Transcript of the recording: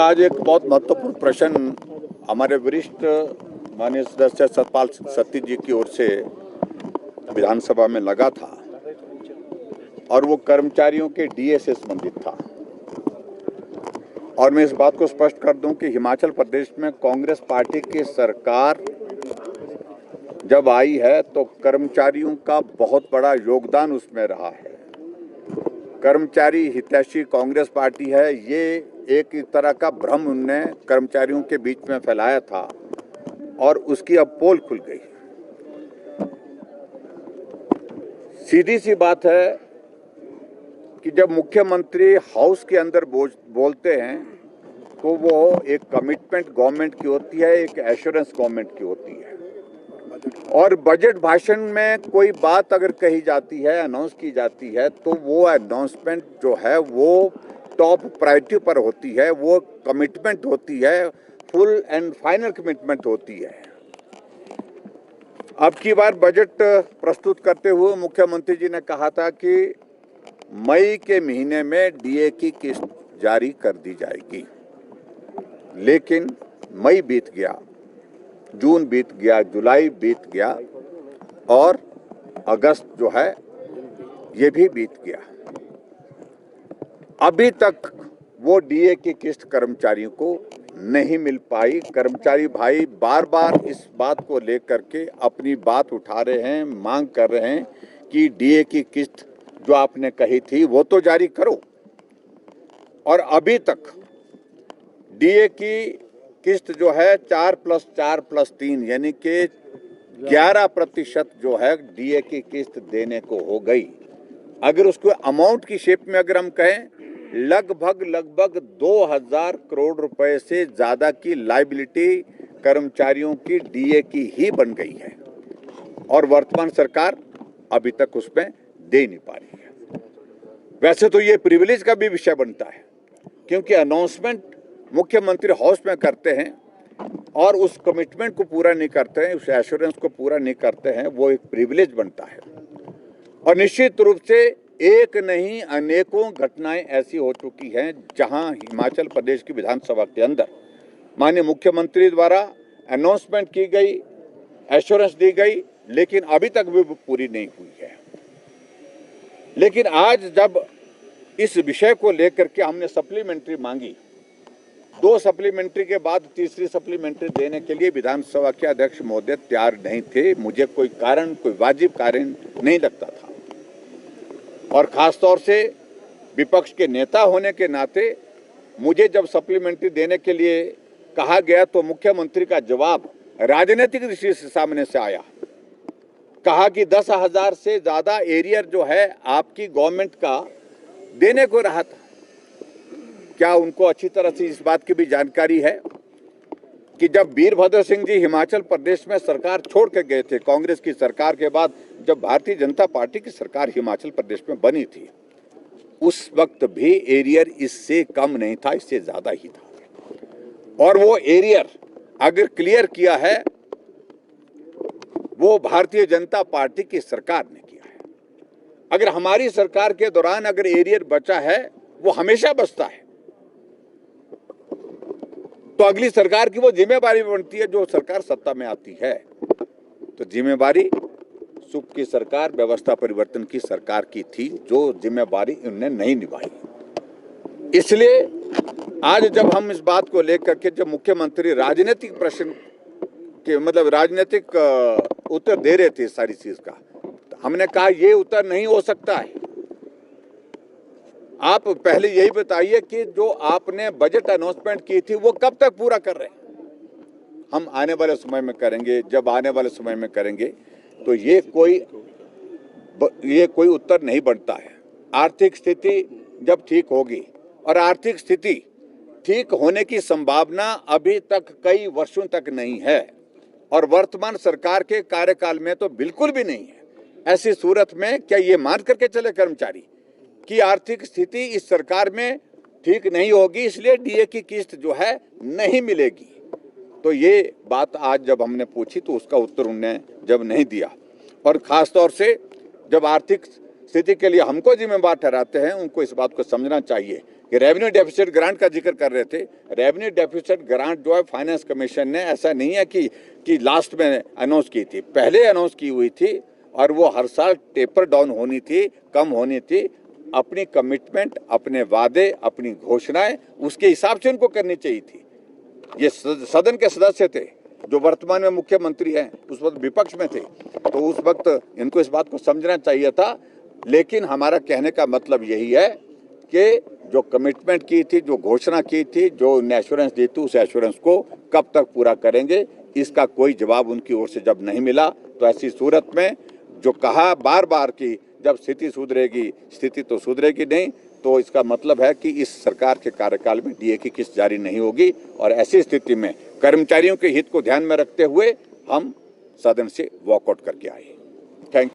आज एक बहुत महत्वपूर्ण प्रश्न हमारे वरिष्ठ माननीय सदस्य सतपाल सत्ती जी की ओर से विधानसभा में लगा था और वो कर्मचारियों के डीए से संबंधित था। और मैं इस बात को स्पष्ट कर दूं कि हिमाचल प्रदेश में कांग्रेस पार्टी की सरकार जब आई है तो कर्मचारियों का बहुत बड़ा योगदान उसमें रहा है। कर्मचारी हितैषी कांग्रेस पार्टी है, ये एक तरह का भ्रम उनने कर्मचारियों के बीच में फैलाया था और उसकी अब पोल खुल गई। सीधी सी बात है कि जब मुख्यमंत्री हाउस के अंदर बोलते हैं तो वो एक कमिटमेंट गवर्नमेंट की होती है, एक एश्योरेंस गवर्नमेंट की होती है। और बजट भाषण में कोई बात अगर कही जाती है, अनाउंस की जाती है, तो वो अनाउंसमेंट जो है वो टॉप प्रायोरिटी पर होती है, वो कमिटमेंट होती है, फुल एंड फाइनल कमिटमेंट होती है। अब की बार बजट प्रस्तुत करते हुए मुख्यमंत्री जी ने कहा था कि मई के महीने में डीए की किस्त जारी कर दी जाएगी, लेकिन मई बीत गया, जून बीत गया, जुलाई बीत गया और अगस्त जो है ये भी बीत गया। अभी तक वो डीए की किस्त कर्मचारियों को नहीं मिल पाई। कर्मचारी भाई बार बार इस बात को लेकर के अपनी बात उठा रहे हैं, मांग कर रहे हैं कि डीए की किस्त जो आपने कही थी वो तो जारी करो। और अभी तक डीए की किस्त जो है 4+4+3 यानी कि 11% जो है डीए की किस्त देने को हो गई। अगर उसको अमाउंट की शेप में अगर हम कहें, लगभग 2000 करोड़ रुपए से ज्यादा की लायबिलिटी कर्मचारियों की डीए की ही बन गई है और वर्तमान सरकार अभी तक उसमें दे नहीं पा रही है। वैसे तो ये प्रिविलेज का भी विषय बनता है, क्योंकि अनाउंसमेंट मुख्यमंत्री हाउस में करते हैं और उस कमिटमेंट को पूरा नहीं करते हैं, उस एश्योरेंस को पूरा नहीं करते हैं, वो एक प्रिविलेज बनता है। और निश्चित रूप से एक नहीं अनेकों घटनाएं ऐसी हो चुकी हैं जहां हिमाचल प्रदेश की विधानसभा के अंदर माननीय मुख्यमंत्री द्वारा अनाउंसमेंट की गई, एश्योरेंस दी गई, लेकिन अभी तक भी पूरी नहीं हुई है। लेकिन आज जब इस विषय को लेकर के हमने सप्लीमेंट्री मांगी, 2 सप्लीमेंट्री के बाद तीसरी सप्लीमेंट्री देने के लिए विधानसभा के अध्यक्ष महोदय तैयार नहीं थे। मुझे कोई वाजिब कारण नहीं लगता था और खास तौर से विपक्ष के नेता होने के नाते मुझे जब सप्लीमेंट्री देने के लिए कहा गया तो मुख्यमंत्री का जवाब राजनीतिक दृष्टि से सामने से आया। कहा कि 10,000 से ज्यादा एरियर जो है आपकी गवर्नमेंट का देने को रहा था। क्या उनको अच्छी तरह से इस बात की भी जानकारी है कि जब वीरभद्र सिंह जी हिमाचल प्रदेश में सरकार छोड़ के गए थे, कांग्रेस की सरकार के बाद जब भारतीय जनता पार्टी की सरकार हिमाचल प्रदेश में बनी थी, उस वक्त भी एरियर इससे कम नहीं था, इससे ज्यादा ही था। और वो एरियर अगर क्लियर किया है वो भारतीय जनता पार्टी की सरकार ने किया है। अगर हमारी सरकार के दौरान अगर एरियर बचा है, वो हमेशा बचता है, तो अगली सरकार की वो जिम्मेवारी बनती है जो सरकार सत्ता में आती है। तो जिम्मेवारी सुख की सरकार, व्यवस्था परिवर्तन की सरकार की थी, जो जिम्मेवारी उन्होंने नहीं निभाई। इसलिए आज जब हम इस बात को लेकर के जब मुख्यमंत्री राजनीतिक प्रश्न के राजनीतिक उत्तर दे रहे थे सारी चीज का, तो हमने कहा ये उत्तर नहीं हो सकता है। आप पहले यही बताइए कि जो आपने बजट अनाउंसमेंट की थी वो कब तक पूरा कर रहे हैं। हम आने वाले समय में करेंगे, जब आने वाले समय में करेंगे, तो ये कोई उत्तर नहीं बनता है। आर्थिक स्थिति जब ठीक होगी, और आर्थिक स्थिति ठीक होने की संभावना अभी तक कई वर्षों तक नहीं है और वर्तमान सरकार के कार्यकाल में तो बिल्कुल भी नहीं है। ऐसी सूरत में क्या ये मान करके चले कर्मचारी कि आर्थिक स्थिति इस सरकार में ठीक नहीं होगी, इसलिए डीए की किस्त जो है नहीं मिलेगी? तो ये बात आज जब हमने पूछी तो उसका उत्तर उन्होंने जब नहीं दिया, और खास तौर से जब आर्थिक स्थिति के लिए हमको जिम्मेवार ठहराते हैं, उनको इस बात को समझना चाहिए कि रेवेन्यू डेफिसिट ग्रांट का जिक्र कर रहे थे। रेवेन्यू डेफिसिट ग्रांट जो है फाइनेंस कमीशन ने ऐसा नहीं है कि लास्ट में अनाउंस की थी, पहले अनाउंस की हुई थी और वो हर साल टेपर डाउन होनी थी, कम होनी थी। अपनी कमिटमेंट, अपने वादे, अपनी घोषणाएं उसके हिसाब से उनको करनी चाहिए थी। ये सदन के सदस्य थे जो वर्तमान में मुख्यमंत्री हैं, उस वक्त विपक्ष में थे, तो उस वक्त इनको इस बात को समझना चाहिए था। लेकिन हमारा कहने का मतलब यही है कि जो कमिटमेंट की थी, जो घोषणा की थी, जो एश्योरेंस दी थी, उस एश्योरेंस को कब तक पूरा करेंगे, इसका कोई जवाब उनकी ओर से जब नहीं मिला, तो ऐसी सूरत में जो कहा बार बार कि जब स्थिति सुधरेगी, स्थिति तो सुधरेगी नहीं, तो इसका मतलब है कि इस सरकार के कार्यकाल में डीए की किस्त जारी नहीं होगी। और ऐसी स्थिति में कर्मचारियों के हित को ध्यान में रखते हुए हम सदन से वॉकआउट करके आए। Thank you.